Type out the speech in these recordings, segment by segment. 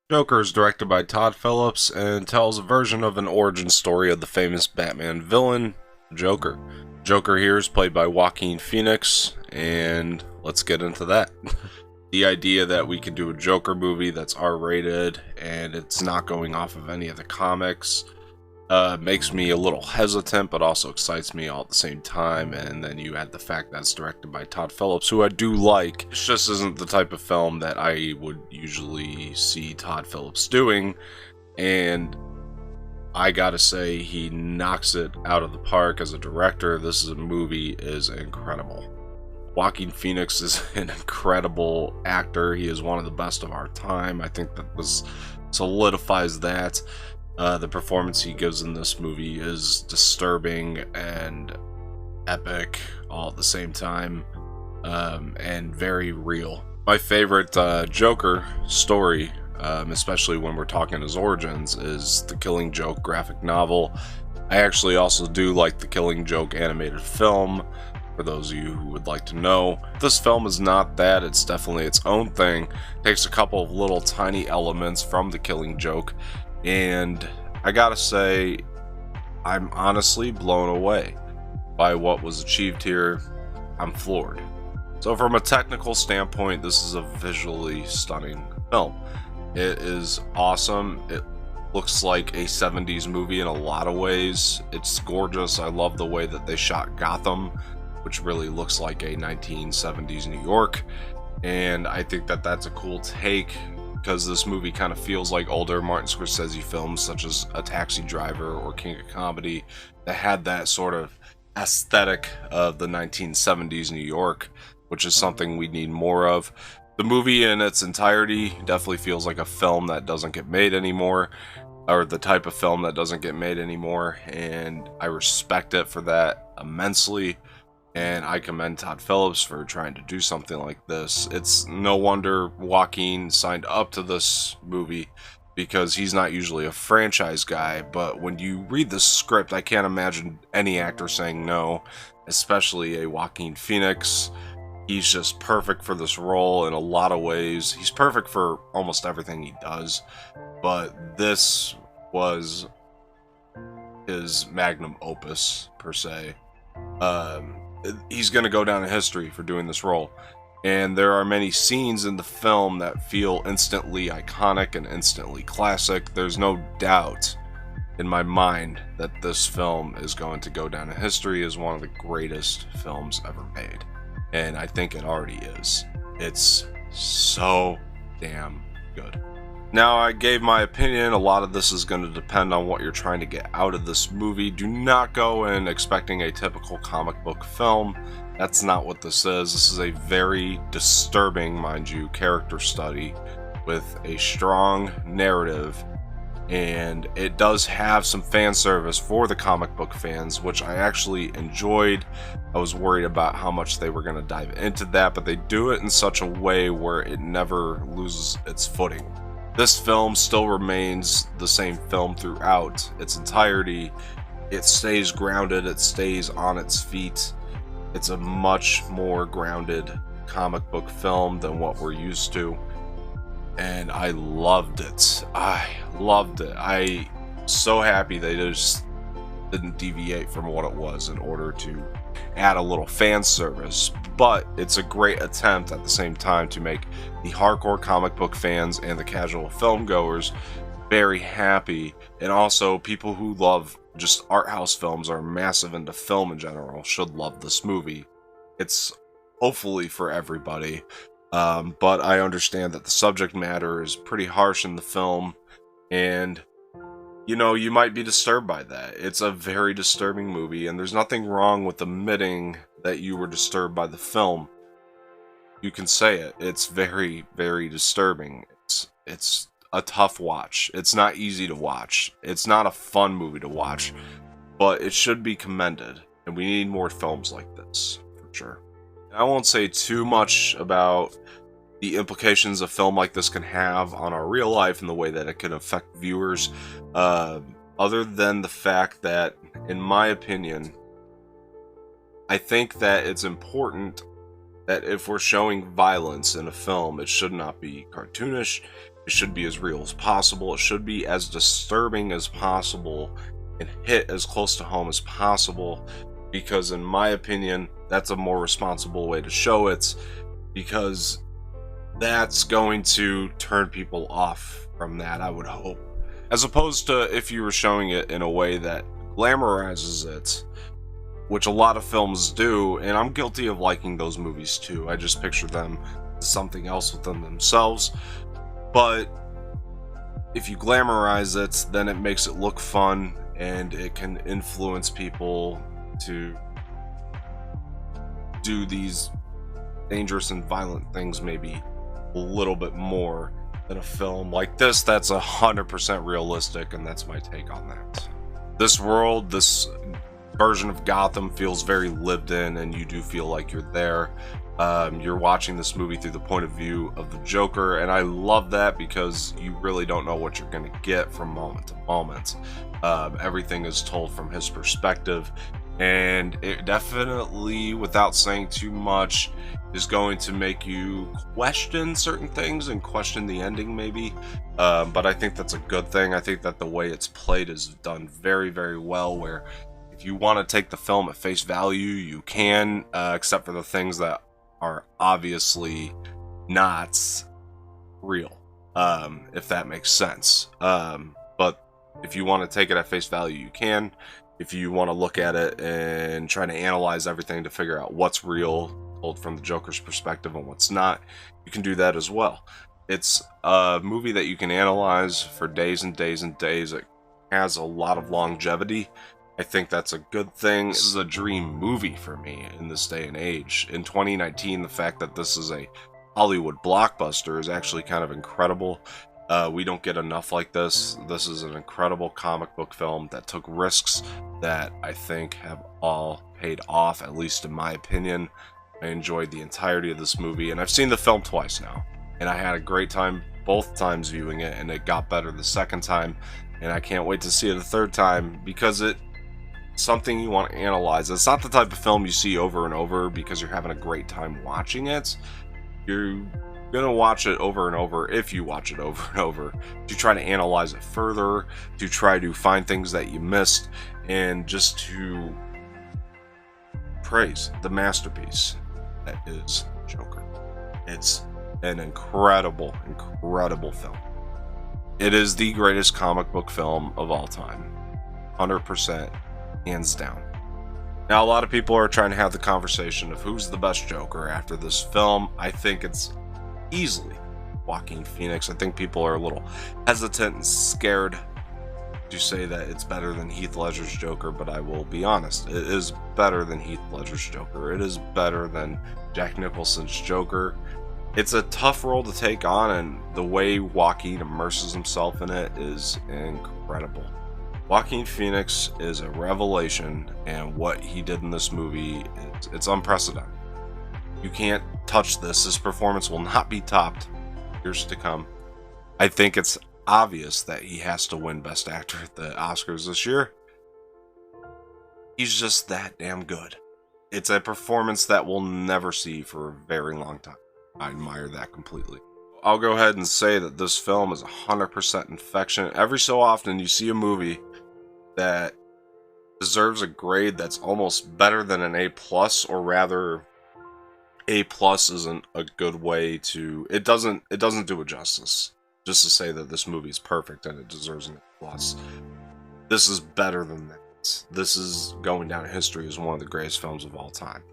Joker is directed by Todd Phillips and tells a version of an origin story of the famous Batman villain, Joker. Joker here is played by Joaquin Phoenix, and let's get into that. The idea that we could do a Joker movie that's R-rated and it's not going off of any of the comics makes me a little hesitant, but also excites me all at the same time. And then you add the fact that it's directed by Todd Phillips, who I do like. It just isn't the type of film that I would usually see Todd Phillips doing, and I gotta say he knocks it out of the park as a director. This is a movie is incredible. Joaquin Phoenix is an incredible actor. He is one of the best of our time. I think that this solidifies that. The performance he gives in this movie is disturbing and epic all at the same time, and very real. My favorite Joker story, especially when we're talking his origins, is the Killing Joke graphic novel. I actually also do like the Killing Joke animated film, for those of you who would like to know. This film is not that, it's definitely its own thing. It takes a couple of little tiny elements from the Killing Joke, and I gotta say, I'm honestly blown away by what was achieved here. I'm floored. So from a technical standpoint, this is a visually stunning film. It is awesome. It looks like a 70s movie in a lot of ways. It's gorgeous. I love the way that they shot Gotham, which really looks like a 1970s New York. And I think that that's a cool take, because this movie kind of feels like older Martin Scorsese films such as A Taxi Driver or King of Comedy that had that sort of aesthetic of the 1970s New York, which is something we need more of. The movie in its entirety definitely feels like a film that doesn't get made anymore, or the type of film that doesn't get made anymore, and I respect it for that immensely. And I commend Todd Phillips for trying to do something like this. It's no wonder Joaquin signed up to this movie, because he's not usually a franchise guy, but when you read the script, I can't imagine any actor saying no, especially a Joaquin Phoenix. He's just perfect for this role in a lot of ways. He's perfect for almost everything he does, but this was his magnum opus, per se. He's going to go down in history for doing this role. And there are many scenes in the film that feel instantly iconic and instantly classic. There's no doubt in my mind that this film is going to go down in history as one of the greatest films ever made. And I think it already is. It's so damn good. Now, I gave my opinion. A lot of this is going to depend on what you're trying to get out of this movie. Do not go in expecting a typical comic book film. That's not what this is. This is a very disturbing, mind you, character study with a strong narrative, and it does have some fan service for the comic book fans, which I actually enjoyed. I was worried about how much they were going to dive into that, but they do it in such a way where it never loses its footing. This film still remains the same film throughout its entirety. It stays grounded, it stays on its feet. It's a much more grounded comic book film than what we're used to. And I loved it. I loved it. I'm so happy they just didn't deviate from what it was in order to add a little fan service. But it's a great attempt at the same time to make the hardcore comic book fans and the casual film goers very happy. And also people who love just art house films, are massive into film in general, should love this movie. It's hopefully for everybody. But I understand that the subject matter is pretty harsh in the film, and you might be disturbed by that. It's a very disturbing movie, and there's nothing wrong with admitting that you were disturbed by the film. You can say it. It's very, very disturbing. It's a tough watch. It's not easy to watch. It's not a fun movie to watch, but it should be commended, and we need more films like this, for sure. I won't say too much about the implications a film like this can have on our real life and the way that it can affect viewers, other than the fact that, in my opinion, I think that it's important that if we're showing violence in a film, it should not be cartoonish. It should be as real as possible. It should be as disturbing as possible and hit as close to home as possible, because in my opinion, that's a more responsible way to show it, because that's going to turn people off from that, I would hope. As opposed to if you were showing it in a way that glamorizes it, which a lot of films do, and I'm guilty of liking those movies too. I just picture them as something else within themselves. But if you glamorize it, then it makes it look fun, and it can influence people to do these dangerous and violent things maybe a little bit more than a film like this that's 100% realistic, and that's my take on that. This world, this version of Gotham feels very lived in, and you do feel like you're there. You're watching this movie through the point of view of the Joker, and I love that because you really don't know what you're going to get from moment to moment. Everything is told from his perspective, and it definitely, without saying too much, is going to make you question certain things and question the ending maybe, but I think that's a good thing. I think that the way it's played is done very, very well, where if you want to take the film at face value, you can, except for the things that are obviously not real, if that makes sense. But if you want to take it at face value, you can. If you want to look at it and try to analyze everything to figure out what's real, told from the Joker's perspective, and what's not, you can do that as well. It's a movie that you can analyze for days and days and days. It has a lot of longevity. I think that's a good thing. This is a dream movie for me in this day and age. In 2019, the fact that this is a Hollywood blockbuster is actually kind of incredible. We don't get enough like this. This is an incredible comic book film that took risks that I think have all paid off, at least in my opinion. I enjoyed the entirety of this movie, and I've seen the film twice now, and I had a great time both times viewing it, and it got better the second time, and I can't wait to see it the third time, because it's something you want to analyze. It's not the type of film you see over and over because you're having a great time watching it. You're gonna watch it over and over, if you watch it over and over, to try to analyze it further, to try to find things that you missed, and just to praise the masterpiece that is Joker. It's an incredible, incredible film. It is the greatest comic book film of all time. 100%, hands down. Now, a lot of people are trying to have the conversation of who's the best Joker after this film. I think it's easily Joaquin Phoenix. I think people are a little hesitant and scared to say that it's better than Heath Ledger's Joker, but I will be honest, it is better than Heath Ledger's Joker. It is better than Jack Nicholson's Joker. It's a tough role to take on, and the way Joaquin immerses himself in it is incredible. Joaquin Phoenix is a revelation, and what he did in this movie, it's unprecedented. You can't touch this. This performance will not be topped years to come. I think it's obvious that he has to win Best Actor at the Oscars this year. He's just that damn good. It's a performance that we'll never see for a very long time. I admire that completely. I'll go ahead and say that this film is 100% infection. Every so often you see a movie that deserves a grade that's almost better than an A+, or rather A+ isn't a good way to... It doesn't do it justice just to say that this movie is perfect and it deserves an A+. This is better than that. This is going down in history as one of the greatest films of all time.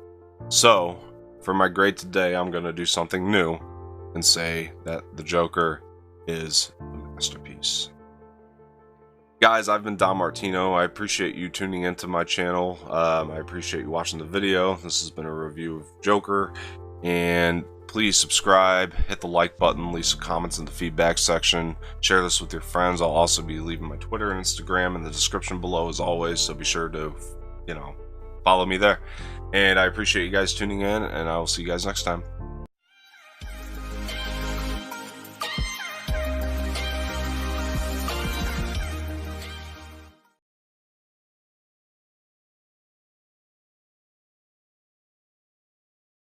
So, for my grade today, I'm going to do something new and say that The Joker is a masterpiece. Guys, I've been Don Martino. I appreciate you tuning into my channel. I appreciate you watching the video. This has been a review of Joker. And please subscribe, hit the like button, leave some comments in the feedback section, share this with your friends. I'll also be leaving my Twitter and Instagram in the description below as always, so be sure to, follow me there. And I appreciate you guys tuning in, and I will see you guys next time.